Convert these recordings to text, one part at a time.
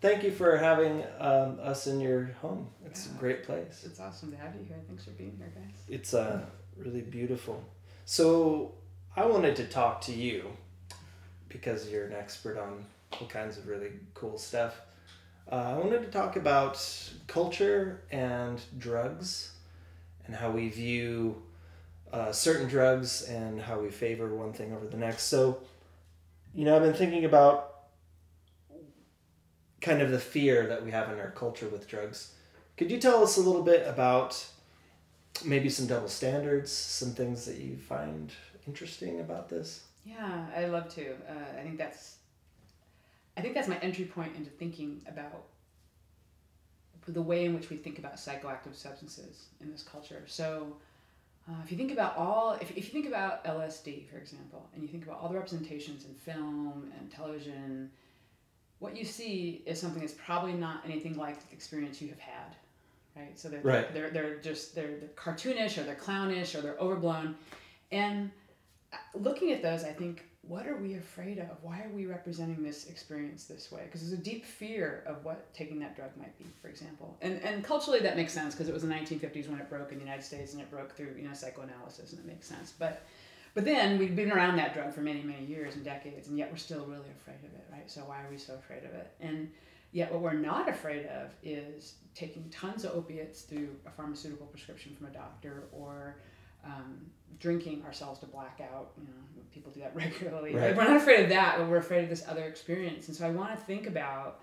thank you for having us in your home. It's a great place. It's awesome to have you here. Thanks for being here, guys. It's really beautiful. So I wanted to talk to you because you're an expert on all kinds of really cool stuff. I wanted to talk about culture and drugs and how we view certain drugs and how we favor one thing over the next. So, I've been thinking about kind of the fear that we have in our culture with drugs. Could you tell us a little bit about maybe some double standards, some things that you find interesting about this? Yeah, I'd love to. I think that's my entry point into thinking about the way in which we think about psychoactive substances in this culture. So if you think about if you think about LSD, for example, and you think about all the representations in film and television, what you see is something that's probably not anything like the experience you have had, right? So they're cartoonish, or they're clownish, or they're overblown. And looking at those, I think, what are we afraid of? Why are we representing this experience this way? Because there's a deep fear of what taking that drug might be, for example. And culturally that makes sense, because it was the 1950s when it broke in the United States, and it broke through psychoanalysis, and it makes sense. But then we've been around that drug for many, many years and decades, and yet we're still really afraid of it, right? So why are we so afraid of it? And yet what we're not afraid of is taking tons of opiates through a pharmaceutical prescription from a doctor, or drinking ourselves to blackout. People do that regularly. Right. Like, we're not afraid of that, but we're afraid of this other experience. And so I want to think about,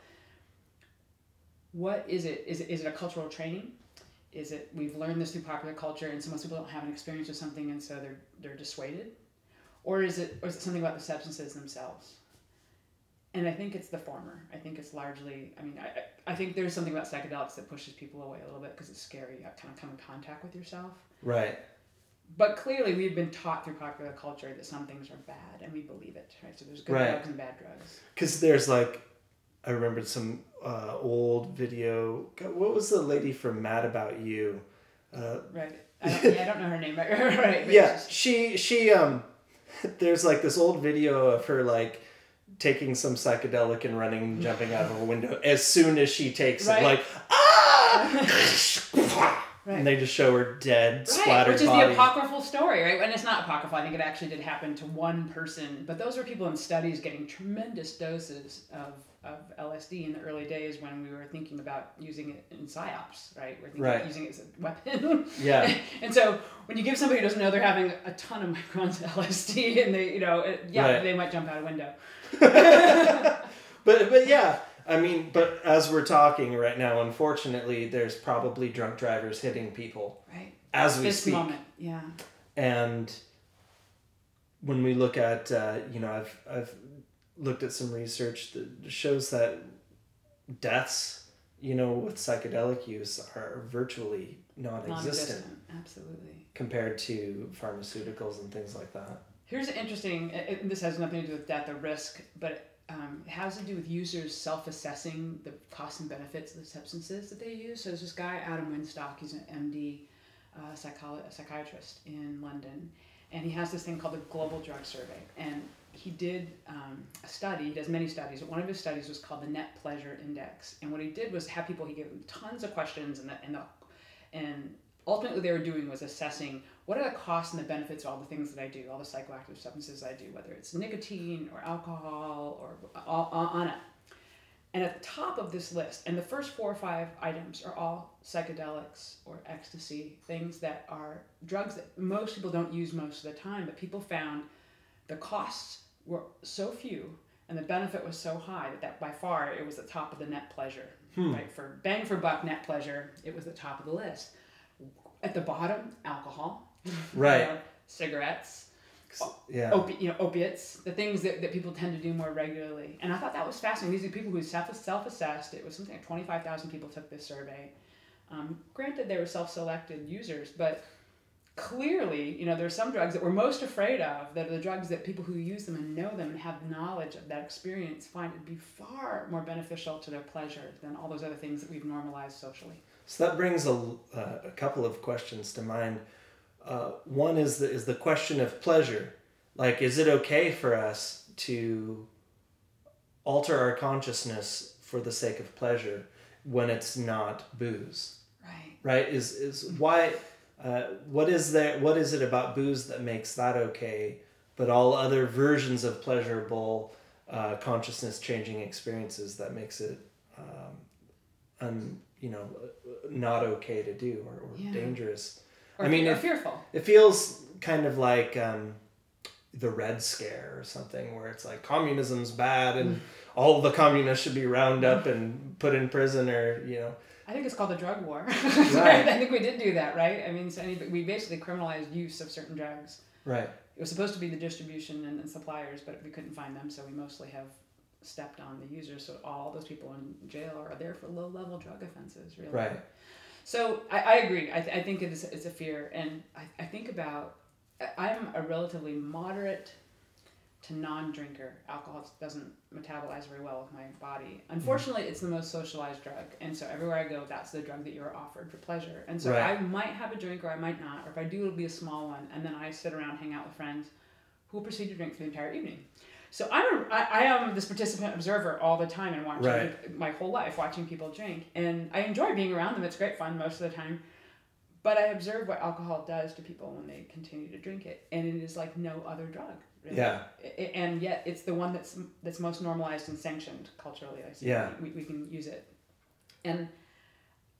what is it? Is it a cultural training? Is it we've learned this through popular culture, and so most people don't have an experience with something, and so they're dissuaded? Or is it something about the substances themselves? And I think it's the former. I think it's largely, I think there's something about psychedelics that pushes people away a little bit because it's scary. You have to kind of come in contact with yourself. Right. But clearly we've been taught through popular culture that some things are bad, and we believe it, right? So there's good drugs and bad drugs. Because there's I remembered some old video. What was the lady from Mad About You? Right. I don't know her name. Right. Yeah, she there's this old video of her taking some psychedelic and running and jumping out of a window as soon as she takes it. Ah! Right. And they just show her dead, splattered which is body. the apocryphal story, right? And it's not apocryphal. I think it actually did happen to one person. But those were people in studies getting tremendous doses of LSD in the early days when we were thinking about using it in psyops, right? We're thinking about using it as a weapon. Yeah. And so when you give somebody who doesn't know they're having a ton of microns of LSD, and they, they might jump out a window. But yeah. But as we're talking right now, unfortunately, there's probably drunk drivers hitting people as we speak. This moment, yeah. And when we look at, I've looked at some research that shows that deaths, with psychedelic use are virtually non-existent. Absolutely. Compared to pharmaceuticals and things like that. Here's an interesting, this has nothing to do with death or risk, but it has to do with users self-assessing the costs and benefits of the substances that they use. So there's this guy, Adam Winstock, he's an MD, psychiatrist in London, and he has this thing called the Global Drug Survey. And he did a study, he does many studies, but one of his studies was called the Net Pleasure Index. And what he did was he gave them tons of questions, and ultimately what they were doing was assessing what are the costs and the benefits of all the things that I do, all the psychoactive substances I do, whether it's nicotine or alcohol or on it. And at the top of this list, and the first 4 or 5 items are all psychedelics or ecstasy, things that are drugs that most people don't use most of the time, but people found the costs were so few and the benefit was so high that by far it was the top of the net pleasure. Right? For bang for buck net pleasure, it was the top of the list. At the bottom, alcohol. Right. Cigarettes. Yeah. Opiates, the things that people tend to do more regularly. And I thought that was fascinating. These are people who self-assessed. It was something like 25,000 people took this survey. Granted, they were self-selected users, but clearly, there's some drugs that we're most afraid of that are the drugs that people who use them and know them and have knowledge of that experience find it to be far more beneficial to their pleasure than all those other things that we've normalized socially. So that brings a couple of questions to mind. One is the question of pleasure. Is it okay for us to alter our consciousness for the sake of pleasure when it's not booze. Right. Right? Is why what is it about booze that makes that okay, but all other versions of pleasurable consciousness changing experiences that makes it not okay to do or dangerous. Or, I mean, or fearful. It feels kind of like the Red Scare or something, where it's like communism's bad and all the communists should be rounded up and put in prison, or I think it's called the drug war. Right. I think we did do that, right? I mean, we basically criminalized use of certain drugs. Right. It was supposed to be the distribution and suppliers, but we couldn't find them, so we mostly have stepped on the users. So all those people in jail are there for low-level drug offenses, really. Right. So I agree. I think it's a fear, and I think about. I'm a relatively moderate to non-drinker. Alcohol doesn't metabolize very well with my body. Unfortunately, it's the most socialized drug, and so everywhere I go, that's the drug that you're offered for pleasure. And so I might have a drink, or I might not, or if I do, it'll be a small one, and then I sit around, hang out with friends, who will proceed to drink for the entire evening. So I am this participant observer all the time and watching my whole life, watching people drink, and I enjoy being around them. It's great fun most of the time. But I observe what alcohol does to people when they continue to drink it, and it is like no other drug. Really. Yeah. And yet it's the one that's most normalized and sanctioned culturally. I see. Yeah. We can use it, and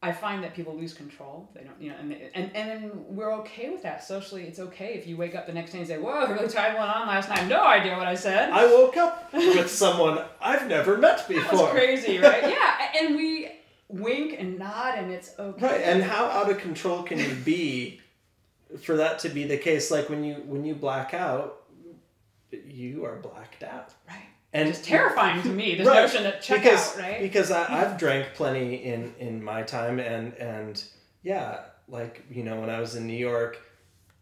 I find that people lose control. They don't, and we're okay with that socially. It's okay if you wake up the next day and say, "Whoa, I really tried one on last night. No idea what I said." I woke up with someone I've never met before. That was crazy, right? Yeah, and we wink and nod, and it's okay. Right, and how out of control can you be for that to be the case? Like when you black out, you are blacked out. Right. And it's terrifying to me, this notion that out, right? Because I've drank plenty in my time, and yeah, like, when I was in New York,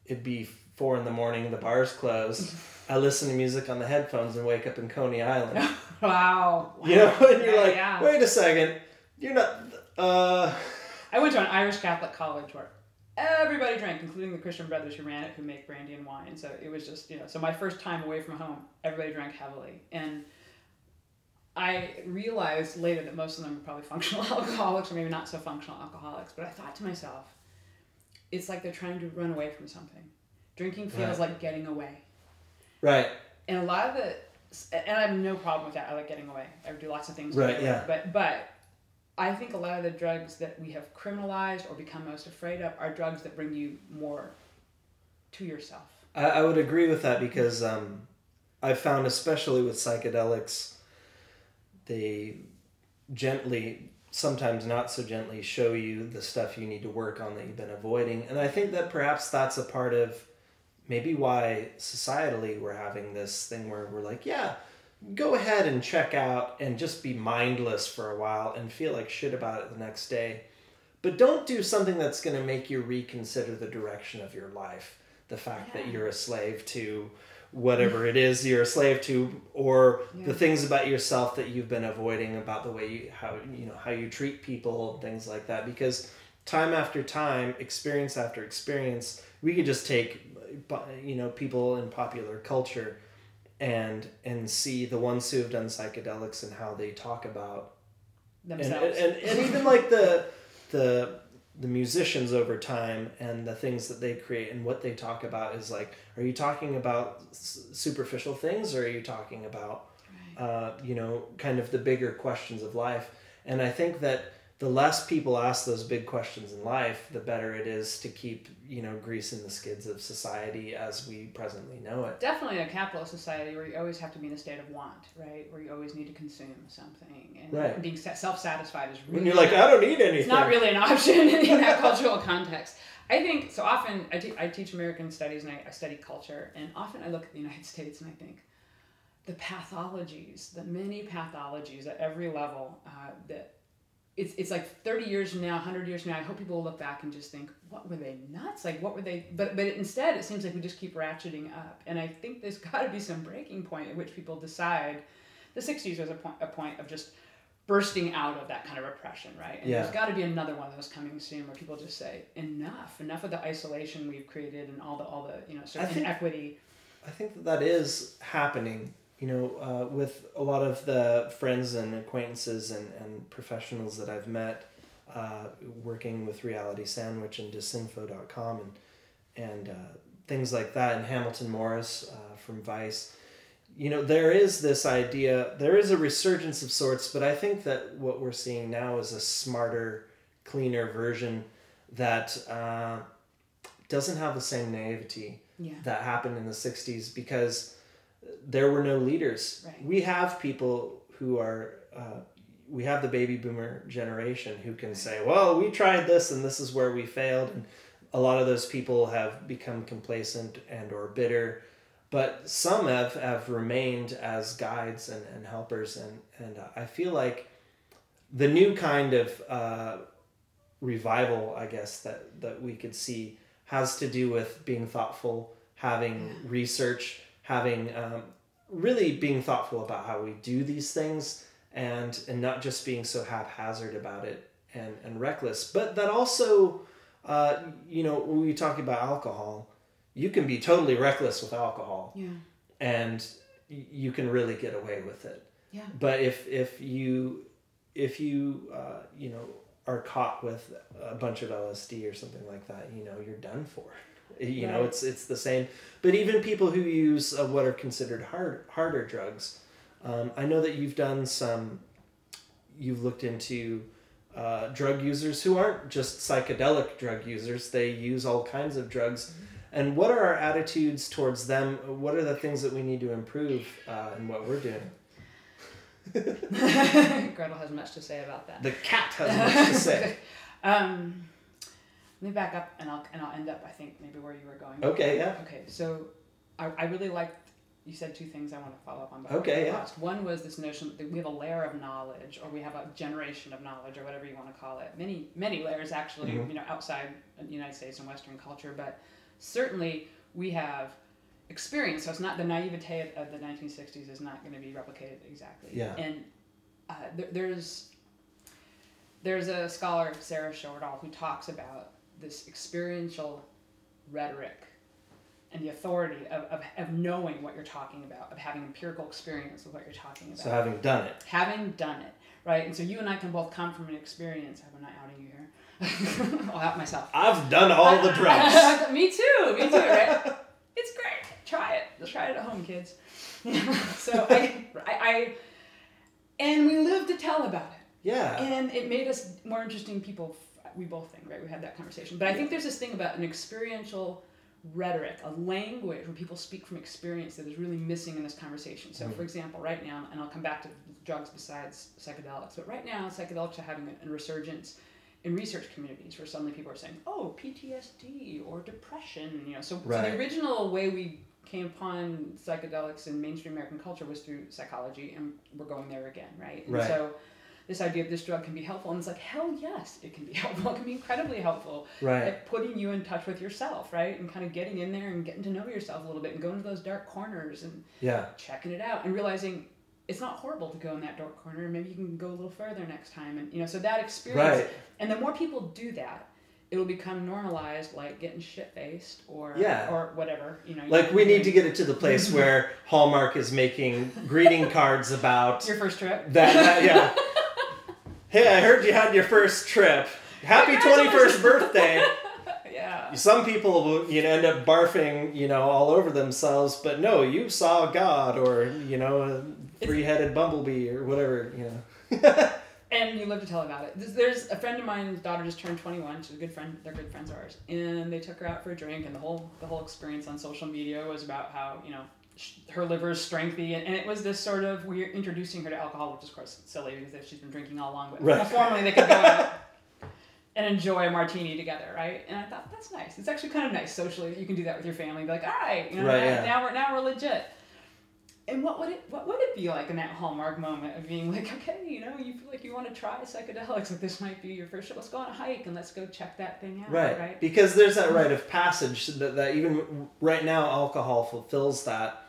it'd be 4 a.m, the bar's closed. I listen to music on the headphones and wake up in Coney Island. Wow. And you're like, wait a second. You're not. I went to an Irish Catholic college where everybody drank, including the Christian brothers who ran it, who make brandy and wine. So it was just, so my first time away from home, everybody drank heavily. And I realized later that most of them were probably functional alcoholics, or maybe not so functional alcoholics. But I thought to myself, it's like they're trying to run away from something. Drinking feels like getting away. Right. And a lot of and I have no problem with that. I like getting away. I do lots of things. Right, yeah. But I think a lot of the drugs that we have criminalized or become most afraid of are drugs that bring you more to yourself. I would agree with that, because I've found, especially with psychedelics, they gently, sometimes not so gently, show you the stuff you need to work on that you've been avoiding. And I think that perhaps that's a part of maybe why societally we're having this thing where we're like, yeah, go ahead and check out and just be mindless for a while and feel like shit about it the next day. But don't do something that's going to make you reconsider the direction of your life. The fact that you're a slave to whatever it is you're a slave to, or the things about yourself that you've been avoiding, about the way how you treat people and things like that. Because time after time, experience after experience, we could just take people in popular culture and see the ones who have done psychedelics and how they talk about themselves, and even like the musicians over time and the things that they create and what they talk about is like, are you talking about superficial things, or are you talking about kind of the bigger questions of life? And I think that the less people ask those big questions in life, the better it is to keep, greasing the skids of society as we presently know it. Definitely a capitalist society where you always have to be in a state of want, right? Where you always need to consume something. And being self-satisfied is really... When you're like, I don't need anything. It's not really an option in that cultural context. I think, so often, I teach American studies and I study culture, and often I look at the United States and I think, the pathologies, the many pathologies at every level that... It's like 30 years from now, 100 years from now, I hope people will look back and just think, what were they nuts? Like, what were they? But instead, it seems like we just keep ratcheting up. And I think there's got to be some breaking point at which people decide. The 60s was a point of just bursting out of that kind of repression, right? And there's got to be another one of those coming soon where people just say, enough of the isolation we've created and all the sort of inequity. I think that is happening. with a lot of the friends and acquaintances and professionals that I've met, working with Reality Sandwich and disinfo.com and things like that, and Hamilton Morris from Vice, there is this idea, there is a resurgence of sorts, but I think that what we're seeing now is a smarter, cleaner version that doesn't have the same naivety that happened in the 60s, because there were no leaders. Right. We have people who are, we have the baby boomer generation who can say, well, we tried this and this is where we failed. And a lot of those people have become complacent and or bitter, but some have remained as guides and helpers. And I feel like the new kind of revival, I guess, that we could see has to do with being thoughtful, having research, having really being thoughtful about how we do these things, and not just being so haphazard about it and reckless. But that also, when we talk about alcohol, you can be totally reckless with alcohol, and you can really get away with it. Yeah. But if you are caught with a bunch of LSD or something like that, you're done for. It's the same. But even people who use what are considered harder drugs, I know that you've looked into drug users who aren't just psychedelic drug users. They use all kinds of drugs. And what are our attitudes towards them? What are the things that we need to improve in what we're doing? Gretel has much to say about that. The cat has much to say. Let me back up, and I'll end up, I think, maybe where you were going. Okay, yeah. Okay, so I really liked, you said two things I want to follow up on. Okay, yeah. One was this notion that we have a layer of knowledge, or we have a generation of knowledge, or whatever you want to call it. Many layers, actually, outside the United States and Western culture, but certainly we have experience. So it's not the naivete of the 1960s is not going to be replicated exactly. Yeah. And there's a scholar, Sarah Shortall, who talks about this experiential rhetoric and the authority of knowing what you're talking about, of having empirical experience with what you're talking about. So having done it. Having done it, right? And so you and I can both come from an experience. I'm not outing you here. I'll out myself. I've done all the drugs. Me too, right? It's great. Try it. Let's try it at home, kids. So and we live to tell about it. Yeah. And it made us more interesting people. We both think, right? We had that conversation. But I think there's this thing about an experiential rhetoric, a language where people speak from experience that is really missing in this conversation. So, for example, right now, and I'll come back to drugs besides psychedelics, but right now, psychedelics are having a resurgence in research communities where suddenly people are saying, oh, PTSD or depression, So the original way we came upon psychedelics in mainstream American culture was through psychology, and we're going there again, right? And so this idea of this drug can be helpful, and it's like, hell yes, it can be helpful. It can be incredibly helpful at putting you in touch with yourself, right? And kind of getting in there and getting to know yourself a little bit and going to those dark corners and checking it out and realizing it's not horrible to go in that dark corner. Maybe you can go a little further next time. And, so that experience, and the more people do that, it'll become normalized, like getting shit-faced or whatever. Like we need to get it to the place where Hallmark is making greeting cards about your first trip. Yeah. Hey, I heard you had your first trip. Happy 21st birthday. Yeah. Some people will, end up barfing, all over themselves, but no, you saw God or, a three-headed bumblebee or whatever, And you live to tell about it. There's a friend of mine's daughter just turned 21. She's a good friend. They're good friends of ours. And they took her out for a drink, and the whole experience on social media was about how, her liver is strengthy, and it was this sort of, we're introducing her to alcohol, which is of course silly because if she's been drinking all along, but formally they could go out and enjoy a martini together, right? And I thought, that's nice. It's actually kind of nice socially that you can do that with your family. Be like, all right, now we're legit. And what would it be like in that Hallmark moment of being like, okay, you feel like you want to try psychedelics, like this might be your first show. Let's go on a hike and let's go check that thing out, right? Because there's that rite of passage that even right now alcohol fulfills that,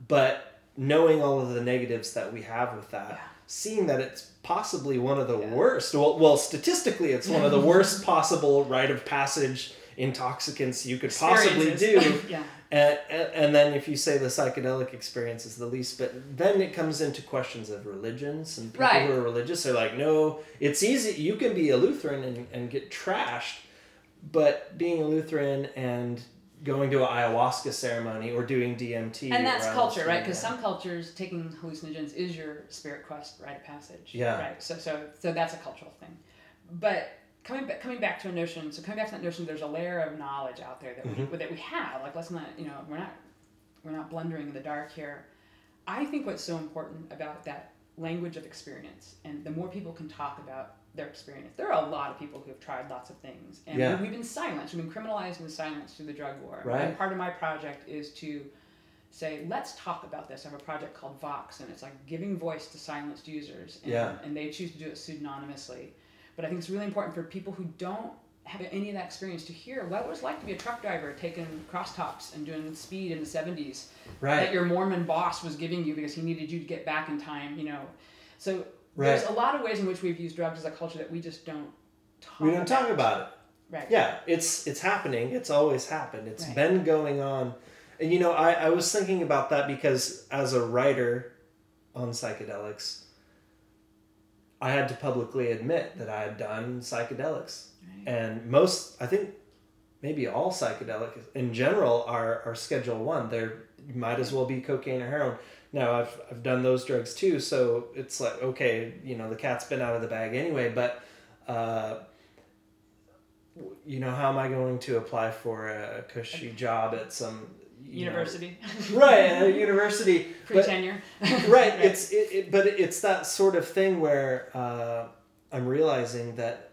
but knowing all of the negatives that we have with that, seeing that it's possibly one of the worst, well, statistically it's one of the worst possible rite of passage intoxicants you could possibly do. Yeah. And then if you say the psychedelic experience is the least, but then it comes into questions of religions, and people Right. who are religious are like, no, it's easy. You can be a Lutheran and get trashed, but being a Lutheran and going to an ayahuasca ceremony or doing DMT. And that's around culture, the right? street, Because some cultures, taking hallucinogens is your spirit quest, rite of passage. Yeah. Right. So that's a cultural thing. But coming back to a notion, there's a layer of knowledge out there that we have. Like, let's not, we're not blundering in the dark here. I think what's so important about that language of experience, and the more people can talk about their experience. There are a lot of people who have tried lots of things, and we've been silenced. We've been criminalized and silenced through the drug war. Right. And part of my project is to say, let's talk about this. I have a project called Vox, and it's like giving voice to silenced users, and they choose to do it pseudonymously. But I think it's really important for people who don't have any of that experience to hear what it was like to be a truck driver taking crosstops and doing speed in the 70s that your Mormon boss was giving you because he needed you to get back in time, So there's a lot of ways in which we've used drugs as a culture that we just don't talk about. We don't talk about it. Right. Yeah, it's happening. It's always happened. It's been going on. And I was thinking about that because as a writer on psychedelics, I had to publicly admit that I had done psychedelics. Right. And I think maybe all psychedelics in general are Schedule 1. You might as well be cocaine or heroin. Now, I've done those drugs too, so it's like, okay, the cat's been out of the bag anyway, but, how am I going to apply for a cushy job at some... University. Right, a university. Pre-tenure. Right, but it's that sort of thing where I'm realizing that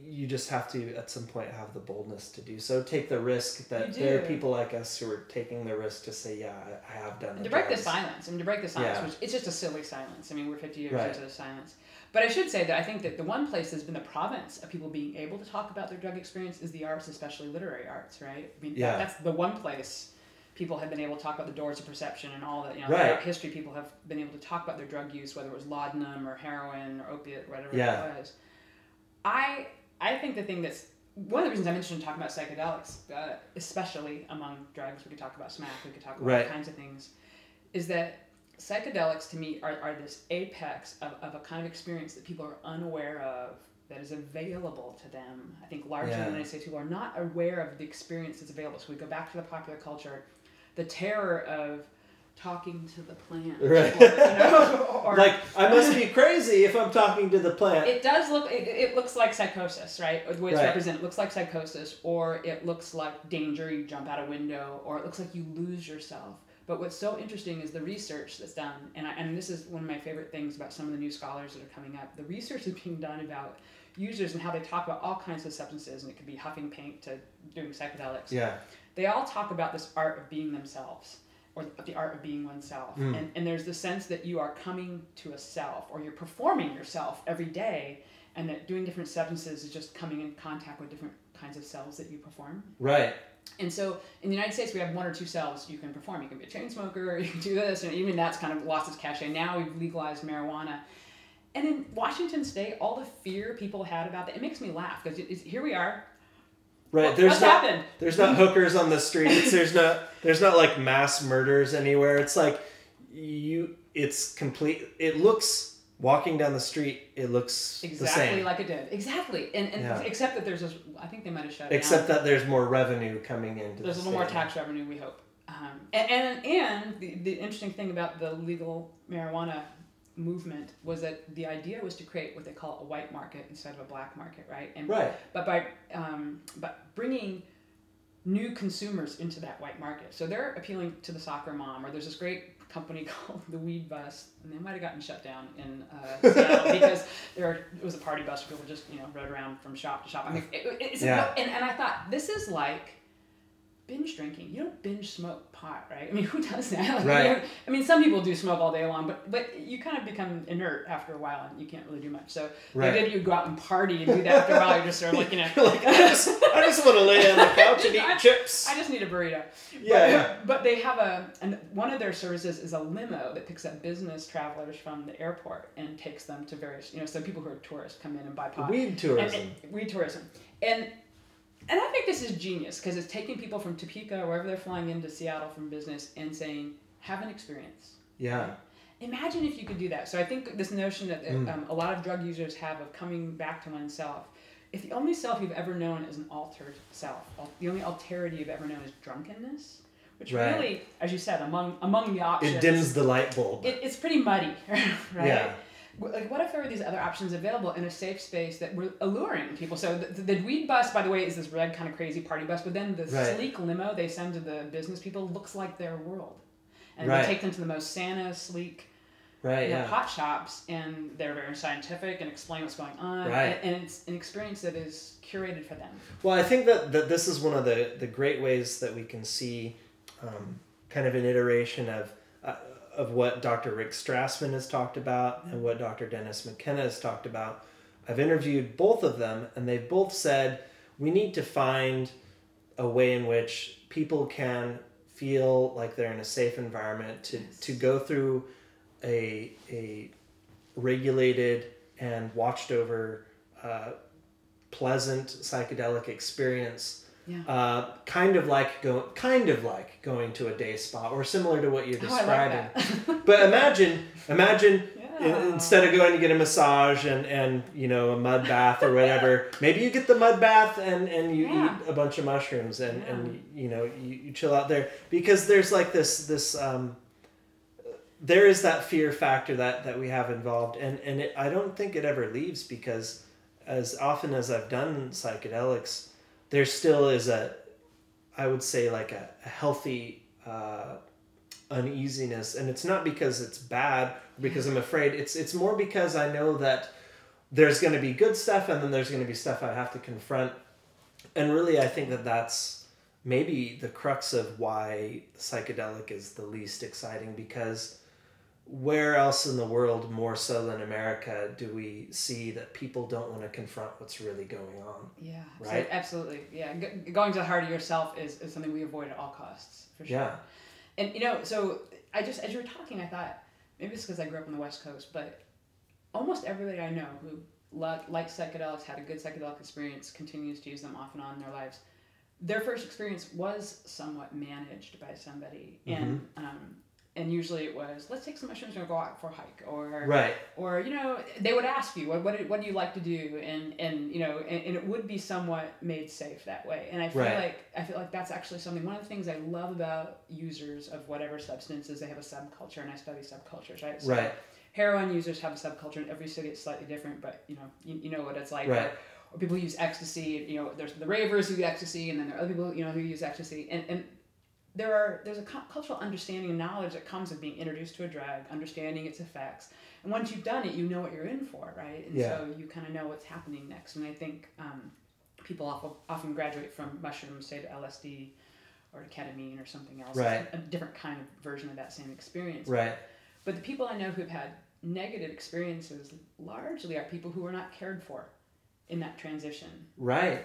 you just have to, at some point, have the boldness to do so. Take the risk that there are people like us who are taking the risk to say, yeah, I have done it. To break the silence, which it's just a silly silence. I mean, we're 50 years into the silence. But I should say that I think that the one place that's been the province of people being able to talk about their drug experience is the arts, especially literary arts, right? I mean, that's the one place people have been able to talk about the doors of perception and all that. Throughout history, people have been able to talk about their drug use, whether it was laudanum or heroin or opiate, whatever it was. I think the thing that's one of the reasons I'm interested in talking about psychedelics, especially among drugs, we could talk about smack, we could talk about all kinds of things, is that psychedelics to me are this apex of a kind of experience that people are unaware of, that is available to them. I think largely in the United States, people are not aware of the experience that's available. So we go back to the popular culture, the terror of talking to the plant. Right. Or like, I must be crazy if I'm talking to the plant. It does look, it looks like psychosis, right? The way it's represented, it looks like psychosis, or it looks like danger, you jump out a window, or it looks like you lose yourself. But what's so interesting is the research that's done, and this is one of my favorite things about some of the new scholars that are coming up. The research is being done about users and how they talk about all kinds of substances, and it could be huffing paint to doing psychedelics. Yeah. They all talk about this art of being themselves, or the art of being oneself. And there's the sense that you are coming to a self, or you're performing yourself every day, and that doing different substances is just coming in contact with different kinds of selves that you perform. Right. And so in the United States, we have one or two selves you can perform. You can be a chain smoker, you can do this, and even that's kind of lost its cachet. Now we've legalized marijuana. And in Washington State, all the fear people had about that, it makes me laugh, because here we are. Right. What's happened? There's not hookers on the streets. There's not like mass murders anywhere. It's like it's complete. It looks, walking down the street, it looks exactly the same. Like it did. Exactly. And except that there's this, I think they might have shut it Except down. that there's more revenue coming into There's a little more tax revenue, we hope. And the interesting thing about the legal marijuana movement was that the idea was to create what they call a white market instead of a black market, right? And but by bringing new consumers into that white market, so they're appealing to the soccer mom, or there's this great company called the Weed Bus, and they might have gotten shut down in Seattle because it was a party bus where people just rode around from shop to shop. I mean, and I thought, this is like binge drinking. You don't binge smoke pot, right? I mean, who does that? Right. I mean, some people do smoke all day long, but you kind of become inert after a while, and you can't really do much. So maybe you go out and party and do that after a while. You're just sort of like, I just want to lay on the couch and eat chips. I just need a burrito. Yeah. But they have and one of their services is a limo that picks up business travelers from the airport and takes them to various, so people who are tourists come in and buy pot. Weed tourism. Weed tourism. And And I think this is genius because it's taking people from Topeka or wherever they're flying into Seattle from business and saying, have an experience. Yeah. Imagine if you could do that. So I think this notion that a lot of drug users have of coming back to oneself. If the only self you've ever known is an altered self, the only alterity you've ever known is drunkenness, which really, as you said, among the options, it dims the light bulb. It's pretty muddy, right? Yeah. Like, what if there were these other options available in a safe space that were alluring people? So the weed bus, by the way, is this red kind of crazy party bus, but then the sleek limo they send to the business people looks like their world. And they take them to the most Santa, sleek pot shops, and they're very scientific and explain what's going on. Right. And it's an experience that is curated for them. Well, I think that this is one of the great ways that we can see kind of an iteration of what Dr. Rick Strassman has talked about and what Dr. Dennis McKenna has talked about. I've interviewed both of them, and they've both said we need to find a way in which people can feel like they're in a safe environment to go through a regulated and watched over pleasant psychedelic experience. Yeah. Kind of like going to a day spa, or similar to what you're describing. I like that. But imagine instead of going to get a massage and a mud bath or whatever, maybe you get the mud bath and you eat a bunch of mushrooms and you chill out there, because there's like this there is that fear factor that we have involved, and I don't think it ever leaves, because as often as I've done psychedelics, there still is I would say like a healthy uneasiness, and it's not because it's bad or because I'm afraid. It's more because I know that there's going to be good stuff, and then there's going to be stuff I have to confront. And really, I think that that's maybe the crux of why psychedelic is the least exciting, because where else in the world, more so than America, do we see that people don't want to confront what's really going on? Yeah, right? So absolutely. Yeah, going to the heart of yourself is something we avoid at all costs, for sure. Yeah. And, so I just, as you were talking, I thought, maybe it's because I grew up on the West Coast, but almost everybody I know who likes psychedelics, had a good psychedelic experience, continues to use them off and on in their lives, their first experience was somewhat managed by somebody. Mm-hmm. And usually it was, let's take some mushrooms and go out for a hike, or they would ask you, what do you like to do, and it would be somewhat made safe that way. And I feel like that's actually something. One of the things I love about users of whatever substances, they have a subculture, and I study subcultures, right? So heroin users have a subculture, and every city is slightly different, but you know what it's like. Right. Or people use ecstasy. There's the ravers who use ecstasy, and then there are other people who use ecstasy, and there's a cultural understanding and knowledge that comes with being introduced to a drug, understanding its effects. And once you've done it, you know what you're in for, right? And so you kind of know what's happening next. And I think people often graduate from mushrooms, say to LSD or to ketamine or something else. Right. It's a different kind of version of that same experience. Right. But the people I know who've had negative experiences largely are people who are not cared for in that transition. Right.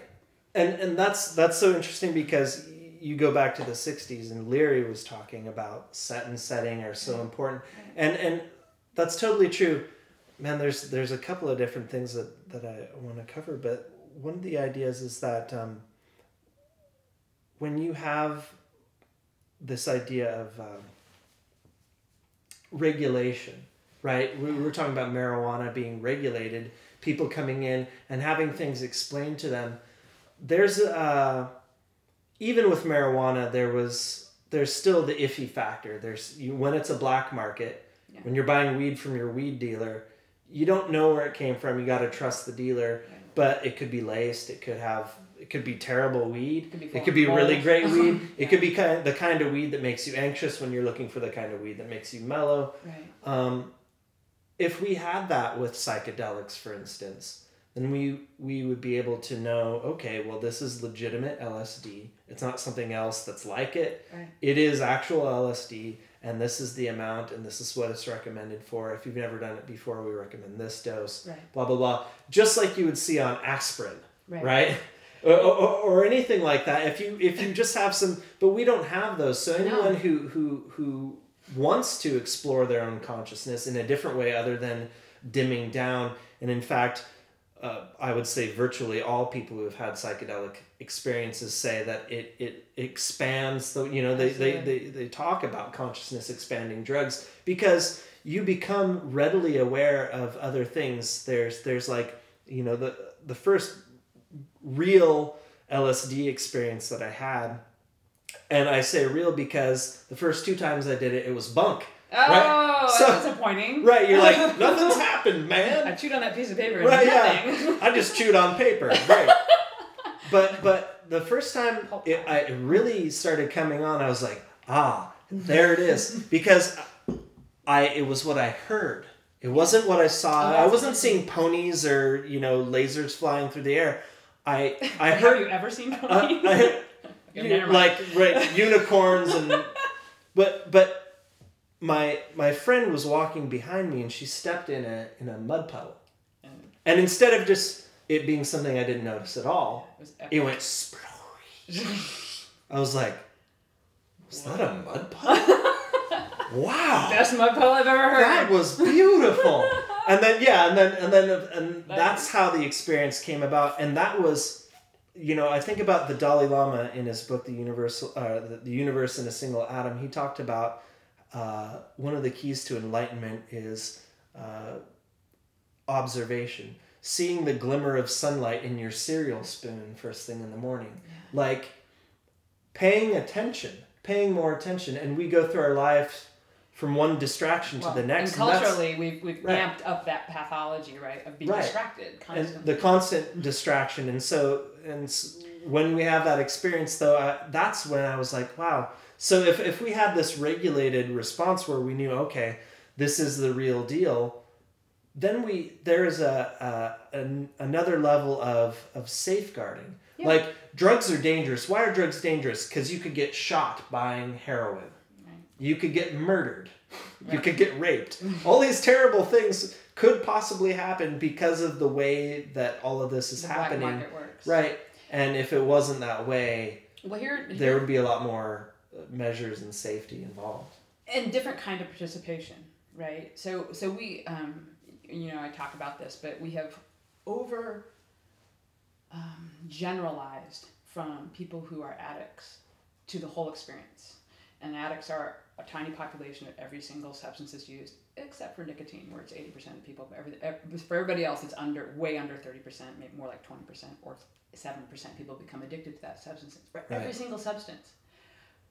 And that's so interesting, because you go back to the 60s, and Leary was talking about set and setting are so important. And that's totally true. Man, there's a couple of different things that I want to cover, but one of the ideas is that when you have this idea of regulation, right? We were talking about marijuana being regulated, people coming in and having things explained to them. There's even with marijuana, there's still the iffy factor. When it's a black market, when you're buying weed from your weed dealer, you don't know where it came from. You got to trust the dealer, but it could be laced. It could be terrible weed. It could be really great weed. It could be the kind of weed that makes you anxious when you're looking for the kind of weed that makes you mellow. Right. If we had that with psychedelics, for instance, then we would be able to know, okay, well, this is legitimate LSD. It's not something else that's like it. Right. It is actual LSD, and this is the amount, and this is what it's recommended for. If you've never done it before, we recommend this dose, blah, blah, blah. Just like you would see on aspirin, right? Or anything like that. If you just have some, but we don't have those. So anyone who wants to explore their own consciousness in a different way other than dimming down, and in fact, I would say virtually all people who have had psychedelic experiences say that it expands the, they talk about consciousness expanding drugs because you become readily aware of other things. There's like, the first real LSD experience that I had, and I say real because the first 2 times I did it, it was bunk. Oh, right? that's disappointing. Right, you're like, nothing's happened, man. I chewed on that piece of paper. Right, nothing. yeah. I just chewed on paper. Right. But the first time it really started coming on, I was like, there it is. Because it was what I heard. It wasn't what I saw. I wasn't seeing ponies or, lasers flying through the air. I heard. Have you ever seen ponies? Unicorns and but my friend was walking behind me and she stepped in a mud puddle. And instead of just it being something I didn't notice at all, it went sploosh. I was like, was that a mud puddle? Wow. Best mud puddle I've ever heard. That was beautiful. And then that's how the experience came about. And that was, I think about the Dalai Lama in his book, The Universe in a Single Atom. He talked about one of the keys to enlightenment is observation. Seeing the glimmer of sunlight in your cereal spoon first thing in the morning. Yeah. Like paying more attention. And we go through our life from one distraction to the next. And culturally, we've ramped up that pathology, right, of being distracted constantly. And the constant distraction. And when we have that experience, though, that's when I was like, wow. So if we had this regulated response where we knew, okay, this is the real deal, then there is another level of safeguarding. Yeah. Like, drugs are dangerous. Why are drugs dangerous? Because you could get shot buying heroin. Right. You could get murdered. Right. You could get raped. All these terrible things could possibly happen because of the way that all of this is happening. Black market works. Right. And if it wasn't that way, there would be a lot more measures and safety involved. And different kind of participation, right? So we... I talk about this, but we have over generalized from people who are addicts to the whole experience. And addicts are a tiny population of every single substance that's used, except for nicotine, where it's 80% of people. But for everybody else, it's way under 30%, maybe more like 20%, or 7% people become addicted to that substance. For every single substance.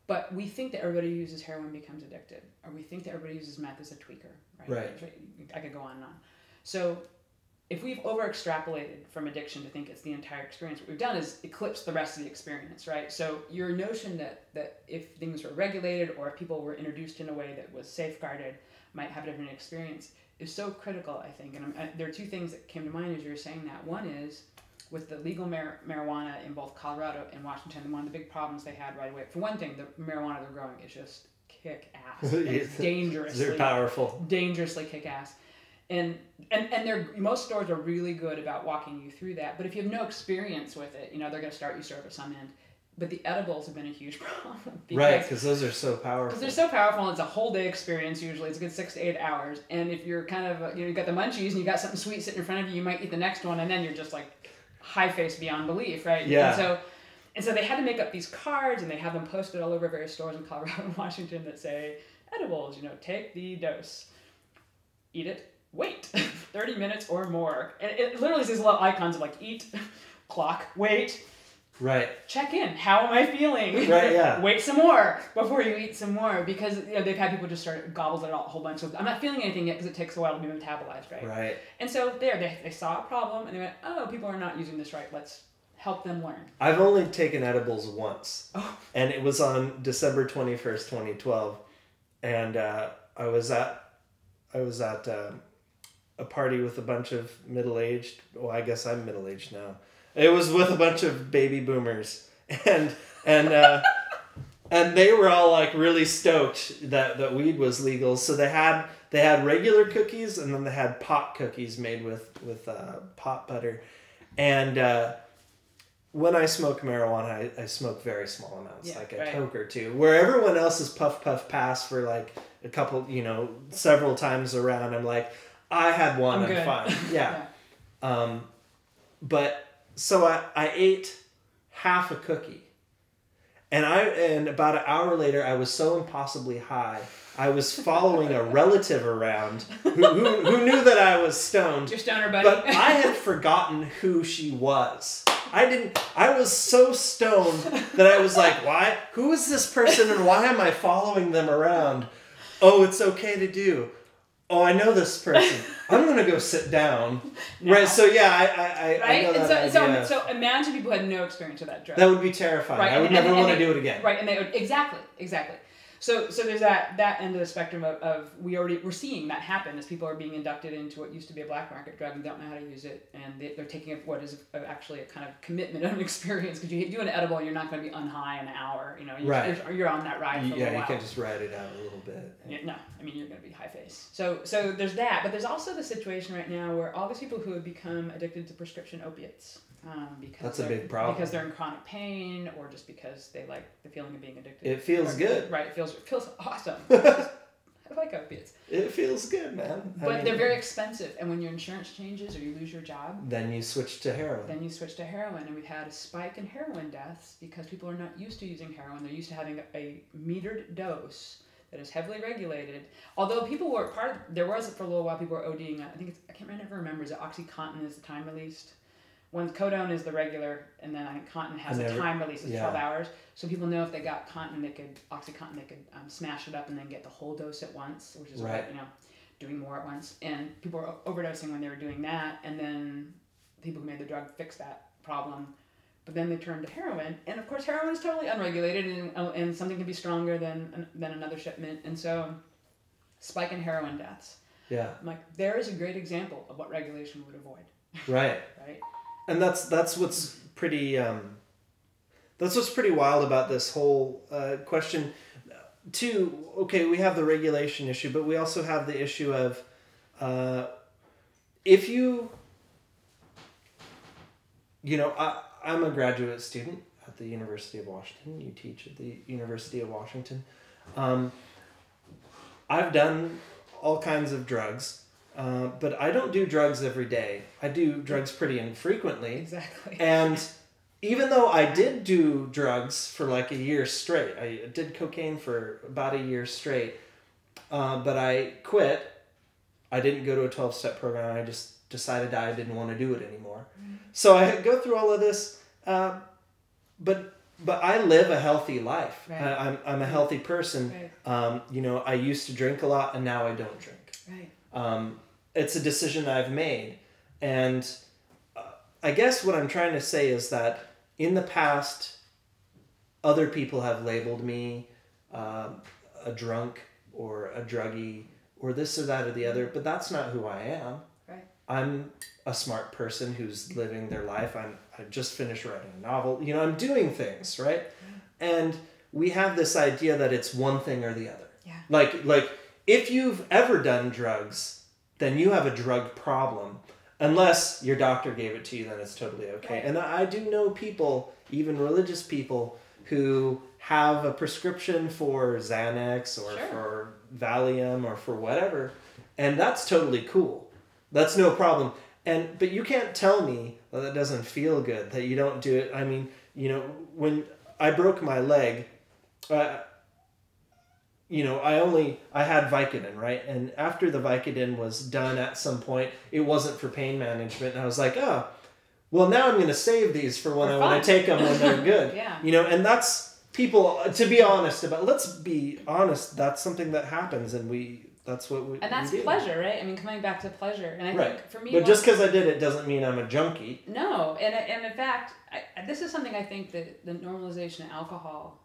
But we think that everybody who uses heroin becomes addicted, or we think that everybody uses meth as a tweaker, right? I could go on and on. So if we've over-extrapolated from addiction to think it's the entire experience, what we've done is eclipse the rest of the experience, right? So your notion that if things were regulated or if people were introduced in a way that was safeguarded might have a different experience is so critical, I think. And there are 2 things that came to mind as you were saying that. One is, with the legal marijuana in both Colorado and Washington, one of the big problems they had right away, for one thing, the marijuana they're growing is just kick-ass. It's dangerously... They're powerful. Dangerously kick-ass. And most stores are really good about walking you through that. But if you have no experience with it, they're going to start you sort of at some end. But the edibles have been a huge problem. Because those are so powerful. Because they're so powerful, and it's a whole day experience usually. It's a good 6 to 8 hours. And if you're kind of, you've got the munchies and you got something sweet sitting in front of you, you might eat the next one, and then you're just like high-faced beyond belief, right? Yeah. And so they had to make up these cards, and they have them posted all over various stores in Colorado and Washington that say, edibles, take the dose. Eat it. Wait 30 minutes or more. And it literally says little icons of like eat, clock, wait. Right. Check in. How am I feeling? Right, yeah. Wait some more before you eat some more, because they've had people just start gobble it all a whole bunch. So I'm not feeling anything yet because it takes a while to be metabolized, right? Right. And so they saw a problem and they went, oh, people are not using this right. Let's help them learn. I've only taken edibles once. Oh. And it was on December 21st, 2012. And I was at a party with a bunch of middle-aged, well, I guess I'm middle-aged now. It was with a bunch of baby boomers, and they were all like really stoked that weed was legal. So they had regular cookies, and then they had pot cookies made with pot butter. And when I smoke marijuana, I smoke very small amounts, like a toke or 2. Where everyone else is puff pass for like a couple, several times around. I'm like, I had one, I'm fine. Yeah. but so I ate half a cookie. And about an hour later, I was so impossibly high. I was following a relative around who knew that I was stoned. Your stoner buddy. But I had forgotten who she was. I was so stoned that I was like, why? Who is this person and why am I following them around? Oh, it's okay to do. Oh, I know this person. I'm going to go sit down. No. Right. So yeah, I know that idea. So imagine people had no experience with that drug. That would be terrifying. Right. I would never want to do it again. Right. And they would, exactly. So there's that end of the spectrum of we're seeing that happen as people are being inducted into what used to be a black market drug and don't know how to use it, and they're taking what is actually a kind of commitment of an experience, because you do an edible, you're not going to be unhigh in an hour, you're on that ride for a little while. You can't just ride it out a little bit. Yeah, no, I mean, you're going to be high face. So there's that, but there's also the situation right now where all these people who have become addicted to prescription opiates, because that's a big problem. Because they're in chronic pain, or just because they like the feeling of being addicted. It feels good. Right, it feels awesome. I like opiates. It feels good, man. But they're very expensive, and when your insurance changes or you lose your job, then you switch to heroin. And we've had a spike in heroin deaths because people are not used to using heroin. They're used to having a metered dose that is heavily regulated. Although people were there was for a little while people were ODing. I can't remember. Is it OxyContin is the time released? When codone is the regular, and then I think Contin has a time release of 12 hours. So people know if they got OxyContin, they could smash it up and then get the whole dose at once, which is right. Doing more at once. And people were overdosing when they were doing that, and then people who made the drug fixed that problem. But then they turned to heroin, and of course heroin is totally unregulated, and something can be stronger than another shipment, and so spike in heroin deaths. Yeah. I'm like, there is a great example of what regulation would avoid. Right. Right. And that's what's pretty wild about this whole question. Too, okay, we have the regulation issue, but we also have the issue of if I'm a graduate student at the University of Washington. You teach at the University of Washington. I've done all kinds of drugs. But I don't do drugs every day. I do drugs pretty infrequently. Exactly. And even though I did do drugs for like a year straight, I did cocaine for about a year straight, but I quit. I didn't go to a 12-step program. I just decided I didn't want to do it anymore. Mm-hmm. So I go through all of this, but I live a healthy life. Right. I'm a healthy person. Right. I used to drink a lot, and now I don't drink. Right. It's a decision I've made. And I guess what I'm trying to say is that in the past, other people have labeled me a drunk or a druggie or this or that or the other, but that's not who I am. Right. I'm a smart person who's living their life. I just finished writing a novel. I'm doing things, right? Yeah. And we have this idea that it's one thing or the other. Yeah. Like if you've ever done drugs, then you have a drug problem. Unless your doctor gave it to you, then it's totally okay. Right. And I do know people, even religious people, who have a prescription for Xanax or for Valium or for whatever, and that's totally cool. That's no problem. But you can't tell me that doesn't feel good, that you don't do it. I mean, when I broke my leg, I had Vicodin, right? And after the Vicodin was done at some point, it wasn't for pain management. And I was like, oh, well, now I'm going to save these for when I want to take them when they're good. Yeah. And that's people, to be honest about, let's be honest, that's something that happens and that's what we And that's we pleasure, right? I mean, coming back to pleasure. And I think for me... But just because I did it doesn't mean I'm a junkie. No. And in fact, this is something I think that the normalization of alcohol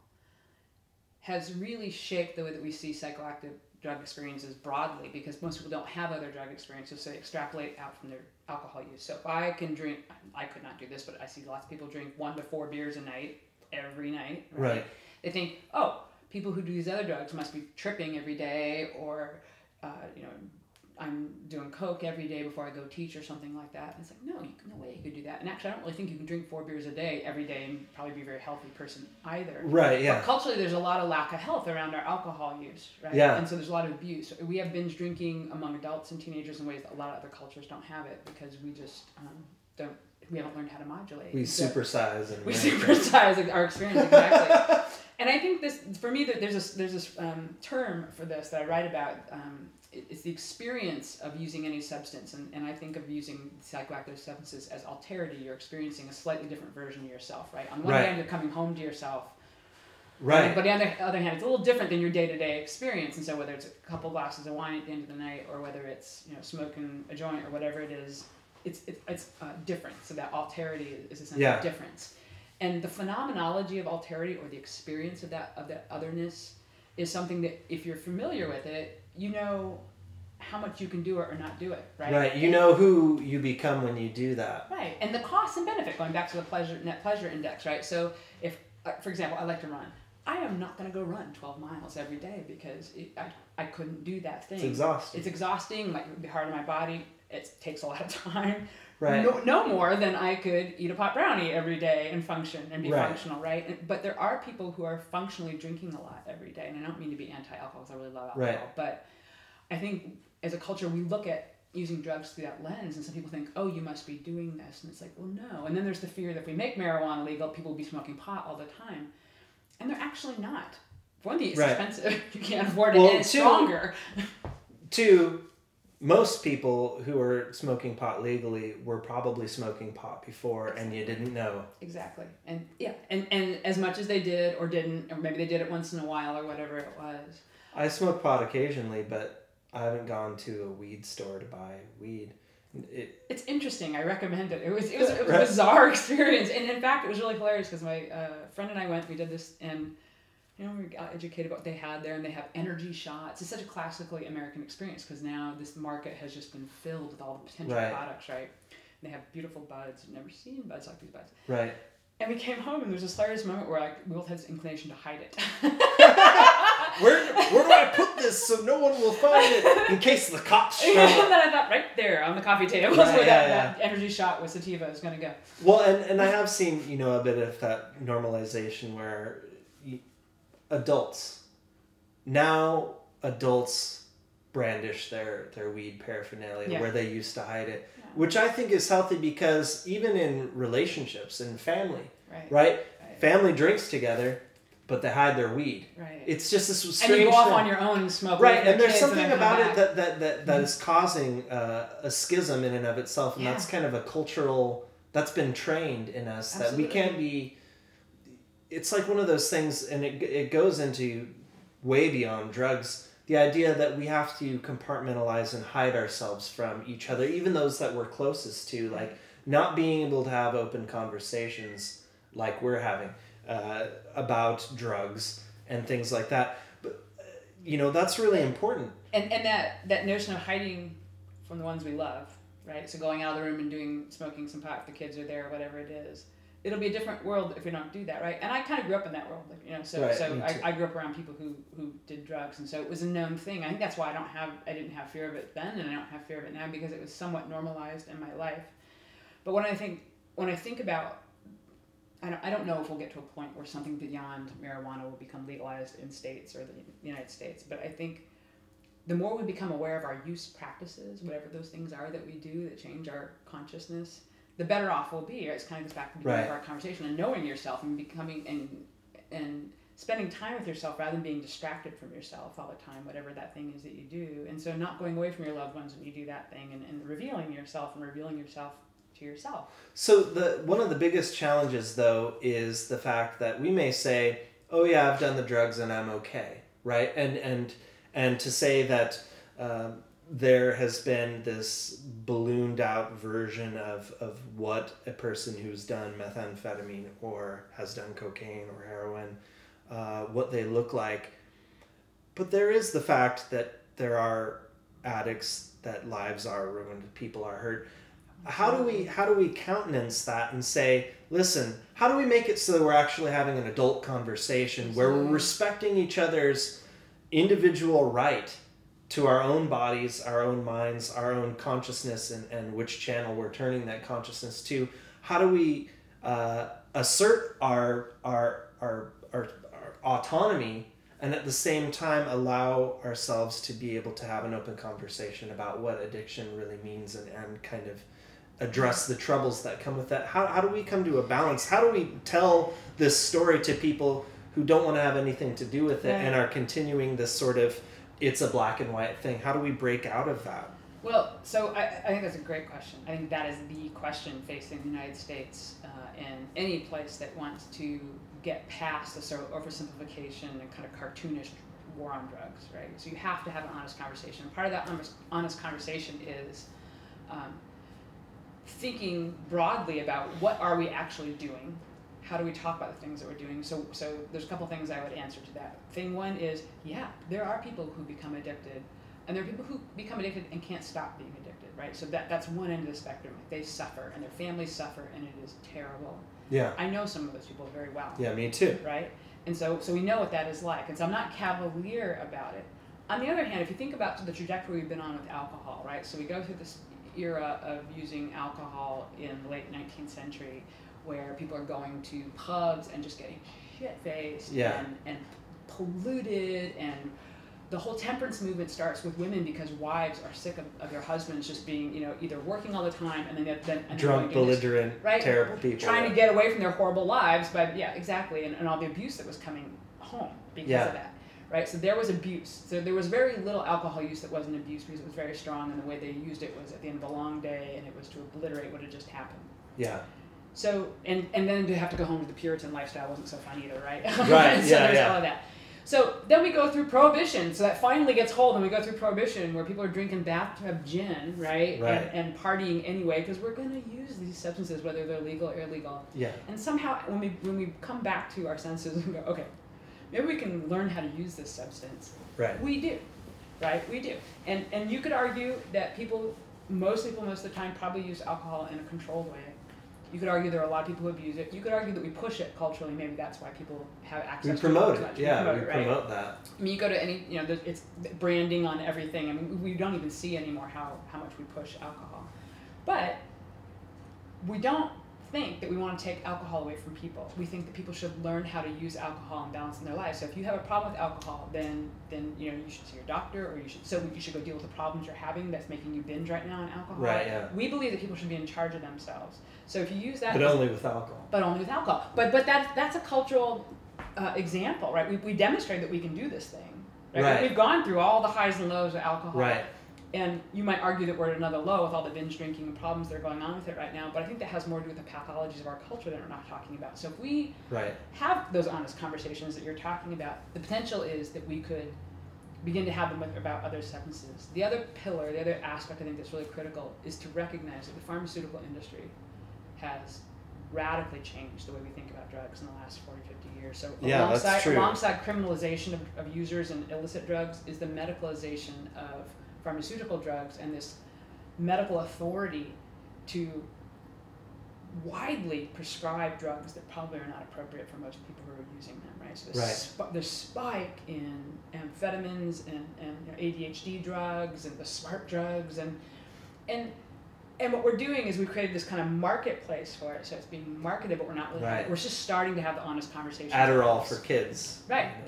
has really shaped the way that we see psychoactive drug experiences broadly, because most people don't have other drug experiences, so they extrapolate out from their alcohol use. So if I can drink, I could not do this, but I see lots of people drink 1 to 4 beers a night, every night. Right. They think, oh, people who do these other drugs must be tripping every day, or, I'm doing coke every day before I go teach or something like that. And it's like, no way you could do that. And actually, I don't really think you can drink 4 beers a day every day and probably be a very healthy person either. Right, yeah. But culturally, there's a lot of lack of health around our alcohol use, right? Yeah. And so there's a lot of abuse. We have binge drinking among adults and teenagers in ways that a lot of other cultures don't have it, because we just don't. we haven't learned how to modulate. We supersize and we supersize our experience, exactly. And I think this, for me, that there's this term for this that I write about. It's the experience of using any substance, and I think of using psychoactive substances as alterity. You're experiencing a slightly different version of yourself, right? On one hand, you're coming home to yourself. Right. But on the other hand, it's a little different than your day-to-day experience. And so whether it's a couple glasses of wine at the end of the night, or whether it's smoking a joint or whatever it is, it's different. So that alterity is a sense of difference. And the phenomenology of alterity, or the experience of that otherness, is something that if you're familiar with it, you know how much you can do it or not do it, right? Right. You know who you become when you do that. Right. And the cost and benefit, going back to the net pleasure index, right? So if, for example, I like to run. I am not going to go run 12 miles every day because I couldn't do that thing. It's exhausting. It's exhausting. Like, it would be hard on my body. It takes a lot of time. Right. No more than I could eat a pot brownie every day and function and be functional, right? But there are people who are functionally drinking a lot every day. And I don't mean to be anti-alcohol because I really love alcohol. Right. But I think as a culture, we look at using drugs through that lens, and some people think, oh, you must be doing this. And it's like, well, no. And then there's the fear that if we make marijuana legal, people will be smoking pot all the time. And they're actually not. For one thing, it's expensive. You can't afford it, and it's stronger. Two, most people who are smoking pot legally were probably smoking pot before, and you didn't know. Exactly. And and as much as they did or didn't, or maybe they did it once in a while or whatever it was. I smoke pot occasionally, but I haven't gone to a weed store to buy weed. It's interesting. I recommend it. It was a bizarre experience, and in fact, it was really hilarious because my friend and I went. We did this, and we got educated about what they had there, and they have energy shots. It's such a classically American experience because now this market has just been filled with all the potential products, right? And they have beautiful buds. I've never seen buds like these buds. Right. And we came home, and there was this hilarious moment where we both had this inclination to hide it. Where do I put this so no one will find it in case the cops show up? And then I thought, right there on the coffee table is where that energy shot with sativa is going to go. Well, and I have seen, a bit of that normalization where adults brandish their weed paraphernalia where they used to hide it, which I think is healthy because even in relationships and family, right? Family drinks together, but they hide their weed. Right. It's just this strange and you go off thing. On your own and smoke. Right, and there's something about it that is causing a schism in and of itself, and that's kind of a cultural, that's been trained in us. Absolutely. That we can't be, it's like one of those things, and it goes into way beyond drugs, the idea that we have to compartmentalize and hide ourselves from each other, even those that we're closest to, like not being able to have open conversations like we're having. About drugs and things like that, but that's really important. And that notion of hiding from the ones we love, right? So going out of the room and smoking some pot if the kids are there, whatever it is. It'll be a different world if we don't do that, right? And I kind of grew up in that world, I grew up around people who did drugs, and so it was a known thing. I think that's why I didn't have fear of it then, and I don't have fear of it now because it was somewhat normalized in my life. But when I think about, I don't know if we'll get to a point where something beyond marijuana will become legalized in states or the United States, but I think the more we become aware of our use practices, whatever those things are that we do that change our consciousness, the better off we'll be. It kind of goes back to the beginning of our conversation and knowing yourself and becoming and spending time with yourself rather than being distracted from yourself all the time, whatever that thing is that you do. And so not going away from your loved ones when you do that thing and revealing yourself to yourself. So one of the biggest challenges, though, is the fact that we may say, oh yeah, I've done the drugs and I'm okay, right? And to say that there has been this ballooned out version of what a person who's done methamphetamine or has done cocaine or heroin, what they look like. But there is the fact that there are addicts, that lives are ruined, people are hurt. How do we countenance that and say, listen, how do we make it so that we're actually having an adult conversation where we're respecting each other's individual right to our own bodies, our own minds, our own consciousness, and which channel we're turning that consciousness to? How do we assert our autonomy and at the same time allow ourselves to be able to have an open conversation about what addiction really means and kind of address the troubles that come with that. How do we come to a balance? How do we tell this story to people who don't want to have anything to do with it and are continuing this sort of, it's a black and white thing? How do we break out of that? Well, so I think that's a great question. I think that is the question facing the United States and any place that wants to get past the sort of oversimplification and kind of cartoonish war on drugs, right? So you have to have an honest conversation. Part of that honest conversation is thinking broadly about what are we actually doing? How do we talk about the things that we're doing? So there's a couple things I would answer to that. Thing one is, yeah, there are people who become addicted, and there are people who become addicted and can't stop being addicted, right? So that's one end of the spectrum. They suffer, and their families suffer, and it is terrible. Yeah. I know some of those people very well. Yeah, me too. Right? And so we know what that is like. And so I'm not cavalier about it. On the other hand, if you think about the trajectory we've been on with alcohol, right? So we go through this era of using alcohol in the late 19th century where people are going to pubs and just getting shit-faced and polluted, and the whole temperance movement starts with women because wives are sick of their husbands just being, either working all the time and then drunk, belligerent, right? terrible people. Trying to get away from their horrible lives exactly, and all the abuse that was coming home because of that. Right, so there was abuse. So there was very little alcohol use that wasn't abuse because it was very strong, and the way they used it was at the end of a long day, and it was to obliterate what had just happened. Yeah. So and then to have to go home to the Puritan lifestyle wasn't so fun either, right? Right. So there's all of that. So then we go through Prohibition. So that finally gets hold, and we go through Prohibition where people are drinking bathtub gin, right? And partying anyway because we're going to use these substances whether they're legal or illegal. Yeah. And somehow when we come back to our senses and go, okay, maybe we can learn how to use this substance. Right. We do. Right? We do. And you could argue that most people most of the time probably use alcohol in a controlled way. You could argue there are a lot of people who abuse it. You could argue that we push it culturally. Maybe that's why people have access to it. We promote it. Yeah, we promote that. I mean, you go to any, it's branding on everything. I mean, we don't even see anymore how much we push alcohol. But we don't think that we want to take alcohol away from people. We think that people should learn how to use alcohol and balance in their lives. So if you have a problem with alcohol, then you should see your doctor, or you should go deal with the problems you're having that's making you binge right now on alcohol. Right. Yeah. We believe that people should be in charge of themselves. So if you use that, but only with alcohol. But only with alcohol. But that's a cultural example, right? We demonstrate that we can do this thing. Right? We've gone through all the highs and lows of alcohol. Right. And you might argue that we're at another low with all the binge drinking and problems that are going on with it right now, but I think that has more to do with the pathologies of our culture that we're not talking about. So if we have those honest conversations that you're talking about, the potential is that we could begin to have them about other substances. The other pillar, the other aspect I think that's really critical is to recognize that the pharmaceutical industry has radically changed the way we think about drugs in the last 40, 50 years. So alongside criminalization of users and illicit drugs is the medicalization of pharmaceutical drugs and this medical authority to widely prescribe drugs that probably are not appropriate for most people who are using them, right? So the spike in amphetamines and ADHD drugs and the smart drugs and what we're doing is we've created this kind of marketplace for it, so it's being marketed, but we're not really. We're just starting to have the honest conversation. Adderall for kids. Right.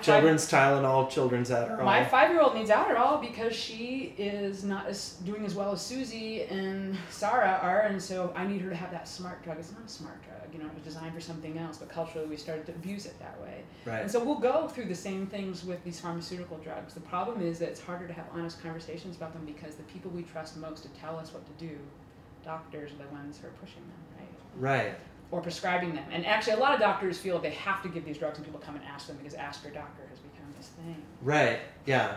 Children's Tylenol, children's Adderall. My 5-year-old needs Adderall because she is not doing as well as Susie and Sarah are, and so I need her to have that smart drug. It's not a smart drug, it was designed for something else, but culturally we started to abuse it that way. Right. And so we'll go through the same things with these pharmaceutical drugs. The problem is that it's harder to have honest conversations about them because the people we trust most to tell us what to do, doctors are the ones who are pushing them, right? Right. Or prescribing them. And actually a lot of doctors feel they have to give these drugs when people come and ask them because ask your doctor has become this thing. Right, yeah.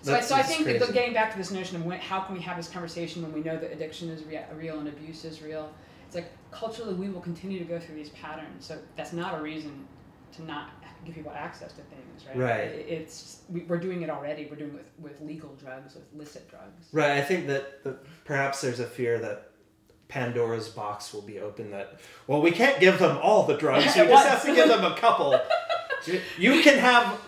So I think that getting back to this notion of how can we have this conversation when we know that addiction is real and abuse is real, it's like culturally we will continue to go through these patterns. So that's not a reason to not give people access to things, right? Right. We're doing it already. We're doing it with legal drugs, with illicit drugs. Right. I think that perhaps there's a fear that Pandora's box will be open that, well, we can't give them all the drugs. We just have to give them a couple. You can have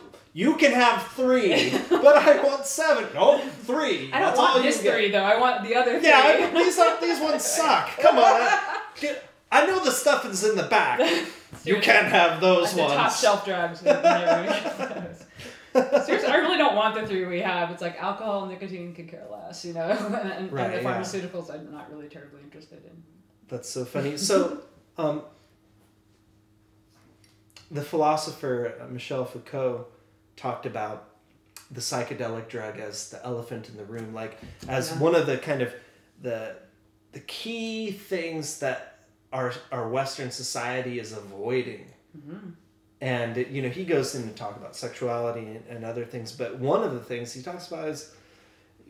3, but I want 7. No, 3. I don't want this 3 though. I want the other 3. Yeah, these ones suck. Come on. I know the stuff is in the back. You can't have those ones. The top shelf drugs. Seriously, I really don't want the three we have. It's like alcohol, nicotine could care less, and the pharmaceuticals I'm not really terribly interested in. That's so funny. So, the philosopher Michel Foucault talked about the psychedelic drug as the elephant in the room, like as one of the kind of the key things that our Western society is avoiding. Mm-hmm. And he goes in to talk about sexuality and other things, but one of the things he talks about is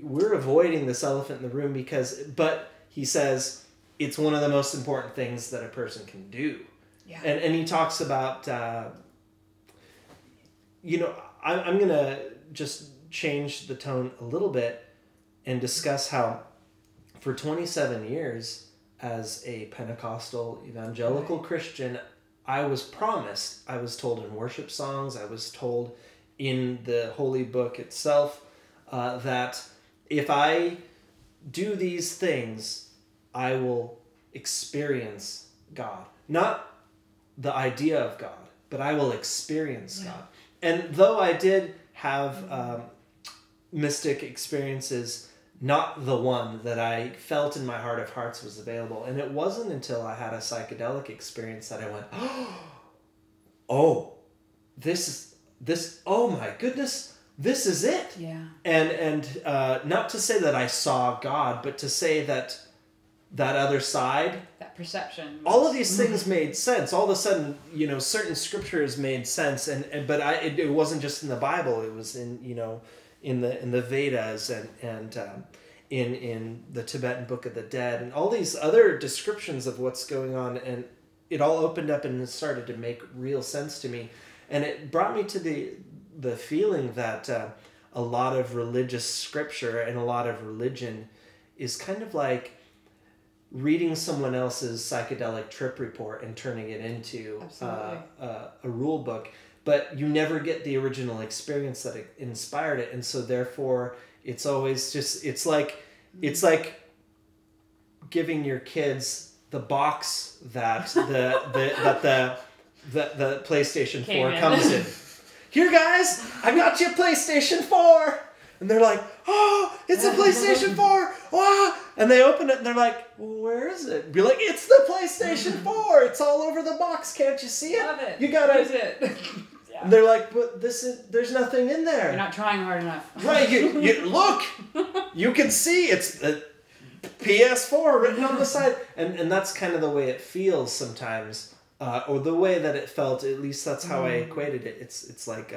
we're avoiding this elephant in the room but he says it's one of the most important things that a person can do. Yeah. And he talks about, I'm going to just change the tone a little bit and discuss how for 27 years as a Pentecostal evangelical Christian, I was told in worship songs, I was told in the Holy Book itself, that if I do these things, I will experience God. Not the idea of God, but I will experience God. And though I did have mystic experiences, not the one that I felt in my heart of hearts was available. And it wasn't until I had a psychedelic experience that I went, oh, oh my goodness, this is it. Yeah. And not to say that I saw God, but to say that other side, that perception, all of these things made sense. All of a sudden, certain scriptures made sense, but it wasn't just in the Bible. It was in the Vedas and in the Tibetan Book of the Dead and all these other descriptions of what's going on, and it all opened up and it started to make real sense to me, and it brought me to the feeling that a lot of religious scripture and a lot of religion is kind of like reading someone else's psychedelic trip report and turning it into a rule book, but you never get the original experience that inspired it, and so therefore it's always just it's like giving your kids the box that the PlayStation 4 comes in. Here, guys, I got you a PlayStation 4. And they're like, oh, it's a PlayStation 4. Wow. And they open it and they're like, well, where is it? Be like, it's the PlayStation 4. It's all over the box. Can't you see it? Love it. You gotta. Use it. Yeah. And they're like, but there's nothing in there. You're not trying hard enough. Right. You look. You can see it's a PS4 written on the side. And that's kind of the way it feels sometimes. Or the way that it felt, at least that's how I equated it. It's like,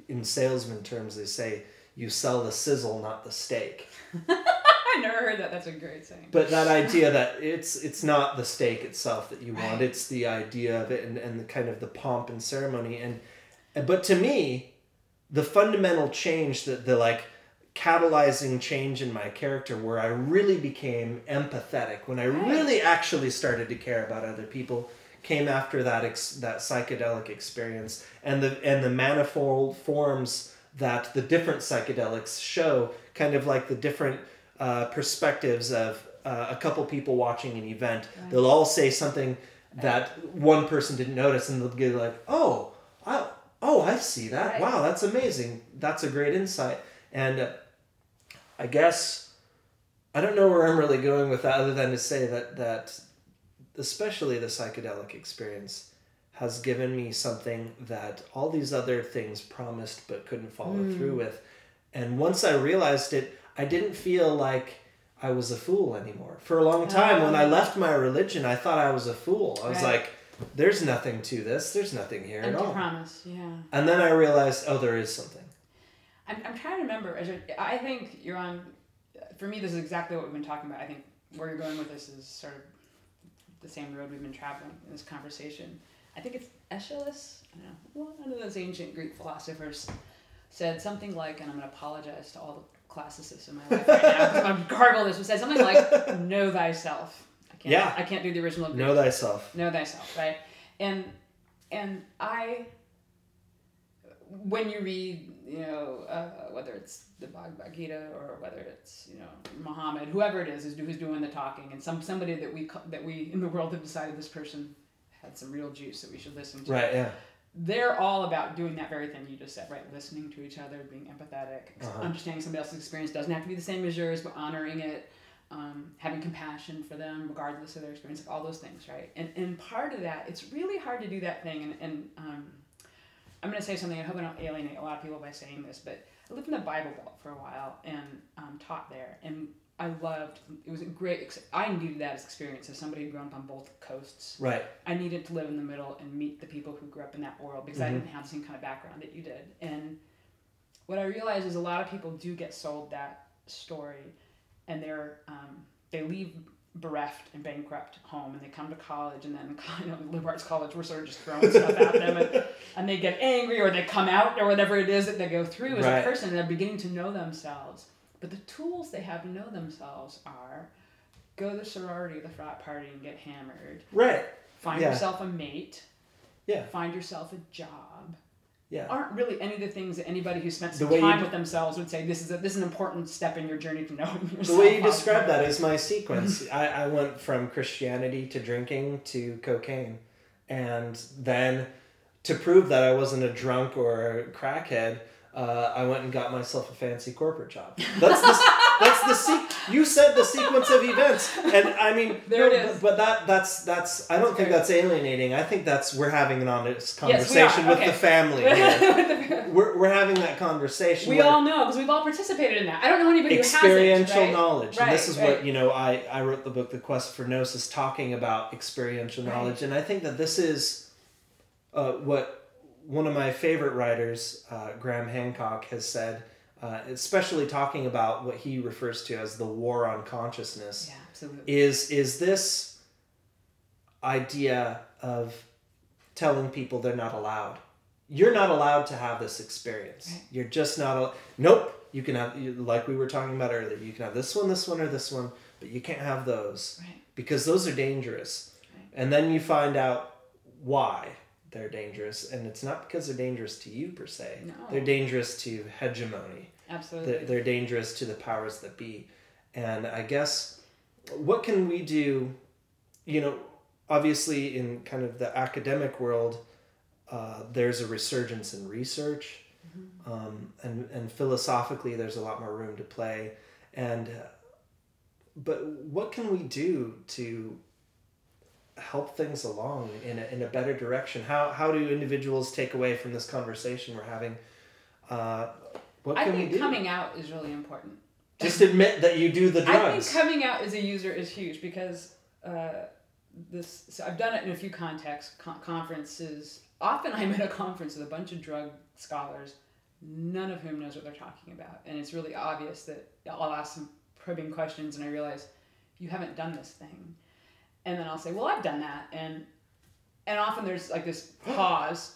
in salesman terms, they say, you sell the sizzle, not the steak. I never heard that. That's a great saying. But that idea that it's not the steak itself that you want, it's the idea of it and the kind of the pomp and ceremony. But to me, the fundamental change, the like catalyzing change in my character where I really became empathetic, when I really actually started to care about other people, came after that psychedelic experience and the manifold forms that the different psychedelics show, kind of like the different perspectives of a couple people watching an event. Right. They'll all say something that one person didn't notice, and they'll be like, oh, I see that. Right. Wow, that's amazing. That's a great insight. And I guess, I don't know where I'm really going with that other than to say that especially the psychedelic experience has given me something that all these other things promised but couldn't follow through with. And once I realized it, I didn't feel like I was a fool anymore. For a long time, when I left my religion, I thought I was a fool. I was like, there's nothing to this. There's nothing here at all. Empty promise, yeah. And then I realized, oh, there is something. I'm trying to remember. I think you're on... For me, this is exactly what we've been talking about. I think where you're going with this is sort of the same road we've been traveling in this conversation. I think it's Aeschylus, I don't know, one of those ancient Greek philosophers, said something like, and I'm going to apologize to all the classicists in my life right now, because I'm going to gargle this, but said something like, know thyself. I can't do the original Greek. Know thyself. Know thyself, right? And I, when you read, whether it's the Bhagavad Gita or whether it's, Muhammad, whoever it is who's doing the talking, and somebody that we in the world have decided this person had some real juice that we should listen to. Right, yeah. they're all about doing that very thing you just said, right? Listening to each other, being empathetic, understanding somebody else's experience doesn't have to be the same as yours, but honoring it, having compassion for them regardless of their experience, like all those things, right? And part of that, it's really hard to do that thing, and I'm going to say something, I hope I don't alienate a lot of people by saying this, but I lived in the Bible Belt for a while and taught there, and I loved, it was a great, I needed that as experience as somebody who'd grown up on both coasts. Right. I needed to live in the middle and meet the people who grew up in that world because I didn't have the same kind of background that you did. And what I realized is a lot of people do get sold that story, and they leave bereft and bankrupt home, and they come to college, and then liberal arts college, we're sort of just throwing stuff at them, and they get angry, or they come out, or whatever it is that they go through as a person, and they're beginning to know themselves. But the tools they have to know themselves are go to the sorority or the frat party and get hammered. Right. Find yourself a mate. Yeah. Find yourself a job. Yeah. Aren't really any of the things that anybody who spent some time with themselves would say, this is an important step in your journey to knowing yourself. The way you describe that is my sequence. I went from Christianity to drinking to cocaine. And then to prove that I wasn't a drunk or a crackhead, I went and got myself a fancy corporate job. You said the sequence of events, and I mean, there it is. But that's I don't think that's alienating. I think we're having an honest conversation with the family. We're having that conversation. We all know because we've all participated in that. I don't know anybody who hasn't. Experiential knowledge, and this is what I wrote the book, The Quest for Gnosis, talking about experiential knowledge, and I think that this is what one of my favorite writers, Graham Hancock, has said, especially talking about what he refers to as the war on consciousness. Yeah, absolutely. Is this idea of telling people they're not allowed. You're not allowed to have this experience. Right. You're just not nope, you can have, like we were talking about earlier, you can have this one, or this one, but you can't have those. Right. Because those are dangerous. Right. And then you find out why they're dangerous, and it's not because they're dangerous to you per se. No. They're dangerous to hegemony. Absolutely. They're dangerous to the powers that be. And I guess, what can we do, obviously in kind of the academic world, there's a resurgence in research, and philosophically there's a lot more room to play. But what can we do to help things along in a better direction? How do individuals take away from this conversation we're having? What can we do? I think coming out is really important. Just admit that you do the drugs. I think coming out as a user is huge because so I've done it in a few contexts, conferences. Often I'm at a conference with a bunch of drug scholars, none of whom knows what they're talking about. And it's really obvious that I'll ask some probing questions and I realize, you haven't done this thing. And then I'll say, well, I've done that. And often there's like this pause.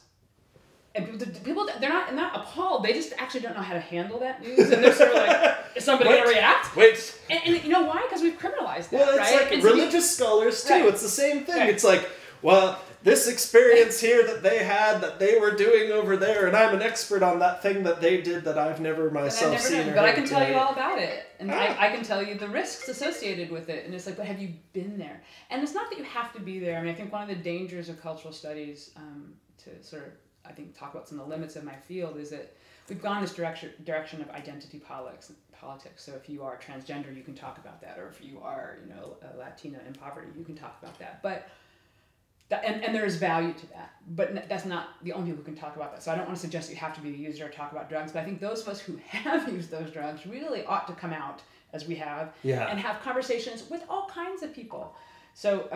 And people they're not appalled. They just actually don't know how to handle that news. And they're sort of like, is somebody going to react? Wait. And you know why? Because we've criminalized that, well, it's right? like religious scholars, too. Right. It's the same thing. Right. It's like, well, this experience here that they had, that they were doing over there, and I'm an expert on that thing that they did that I've never myself seen. But I can tell you all about it. And I can tell you the risks associated with it. And it's like, but have you been there? And it's not that you have to be there. I mean, I think one of the dangers of cultural studies, to sort of, I think, talk about some of the limits of my field, is that we've gone this direction of identity politics. So if you are transgender, you can talk about that. Or if you are, a Latina in poverty, you can talk about that. But and there is value to that, but that's not the only people who can talk about that. So I don't want to suggest that you have to be a user or talk about drugs, but I think those of us who have used those drugs really ought to come out, as we have, and have conversations with all kinds of people. So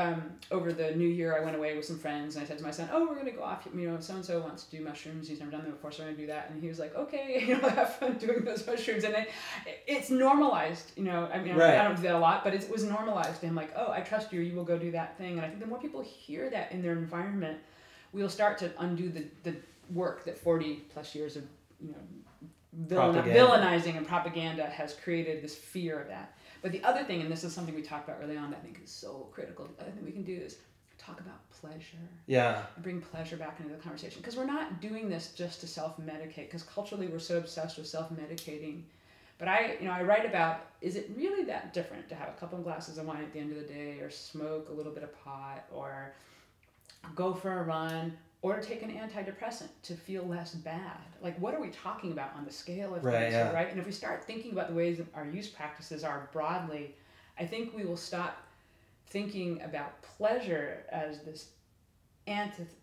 over the new year, I went away with some friends, and I said to my son, "Oh, we're going to go off. So-and-so wants to do mushrooms. He's never done them before, so we're going to do that." And he was like, "Okay, have fun doing those mushrooms." And it's normalized. I don't do that a lot, but it was normalized to him. Like, "Oh, I trust you. You will go do that thing." And I think the more people hear that in their environment, we'll start to undo the work that 40 plus years of villainizing and propaganda has created, this fear of that. But the other thing, and this is something we talked about early on that I think is so critical, I think we can do is talk about pleasure. Yeah. And bring pleasure back into the conversation. Because we're not doing this just to self-medicate, because culturally we're so obsessed with self-medicating. But I write about, is it really that different to have a couple of glasses of wine at the end of the day, or smoke a little bit of pot, or go for a run, or take an antidepressant to feel less bad. Like, what are we talking about on the scale of things, right? And if we start thinking about the ways that our use practices are broadly, I think we will stop thinking about pleasure as this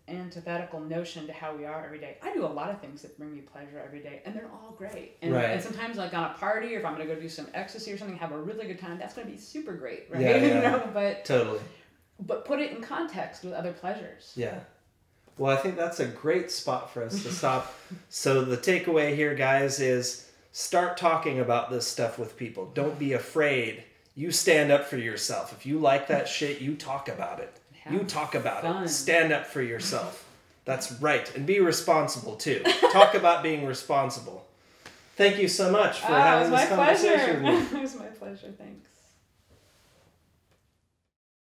antithetical notion to how we are every day. I do a lot of things that bring me pleasure every day, and they're all great. And sometimes, like on a party, or if I'm going to go do some ecstasy or something, have a really good time, that's going to be super great, right? Yeah, yeah. You know, but totally. But put it in context with other pleasures. Yeah. Well, I think that's a great spot for us to stop. So the takeaway here, guys, is start talking about this stuff with people. Don't be afraid. You stand up for yourself. If you like that shit, you talk about it. You talk about it. Stand up for yourself. That's right. And be responsible, too. Talk about being responsible. Thank you so much for having this conversation with me. It was my pleasure. Thanks.